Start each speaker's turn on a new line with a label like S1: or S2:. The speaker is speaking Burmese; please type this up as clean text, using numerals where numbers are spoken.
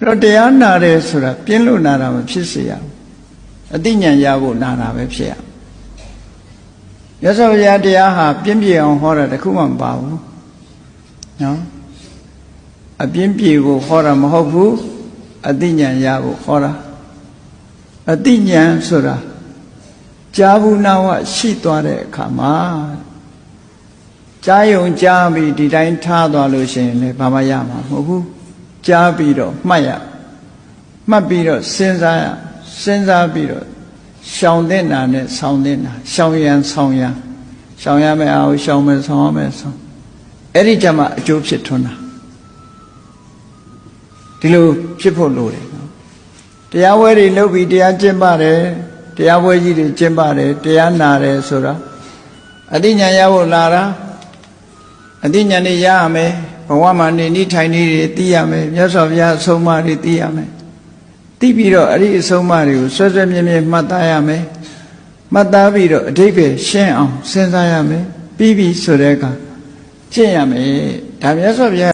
S1: တော့တရားနာတယ်ဆိုတာပြင်းလို့နာတာမဖြစ်စေရဘူးအသိဉာဏ်ရဖို့နာတာပဲဖြစ်ရမြတ်စွာဘုရားတရားဟာပြင်းပြအောင်ဟောတာတခုမှမပါဘူးနော်အပြင်းပြေကိုဟောတာမဟုတ်ဘူးအသိဉာဏ်ရဖို့ဟောတာအသိဉာဏ်ဆိုတာကြားဘူးနာဝရှိသွားတဲ့အခါမှာကြားယုံကြားပြီးဒီတိုင်းထားသွားလို့ရှိရင်လည်းဘာမှရမှာမဟုတ်ဘူးကြားပြီးတော့မှတ်ရမှတ်ပြီးတော့စဉ်းစားပြီးတော့ရှောင်တဲ့နာနဲ့ဆောင်းတဲ့နာရှောင်ရန်ဆောင်းရန်ရှောင်ရမယ်အောင်ရှောင်မယ်ဆောင်းရမယ်ဆောင်းအဲ့ဒီကြမှာအကျိုးဖြစ်ထွန်းတာဒီလိုဖြစ်ဖို့လိုတယ်နော်တရားဝဲတွေလုပ်ပြီးတရားကျင့်ပါတယ်တရားဝဲကြီးတွေကျင့်ပါတယ်တရားနာတယ်ဆိုတာအသိဉာဏ်ရဖို့လာတာအသိဉာဏ်တွေရရမယ်ဘဝမှာနေနေထိုင်နေတွေသိရမယ်မြတ်စွာဘုရားအဆုံးအမတွေသိရမယ်သိပြီးတော့အဲ့ဒီအဆုံးအမတွေကိုဆွဲဆွဲမြဲမြဲမှတ်သားရမယ်မှတ်သားပြီးတော့အဓိပ္ပာယ်ရှင်းအောင်စဉ်းစားရမယ်ပြီးပြီဆိုတဲ့အခါကျင့်ရမယ်ဒါမြတ်စွာဘုရား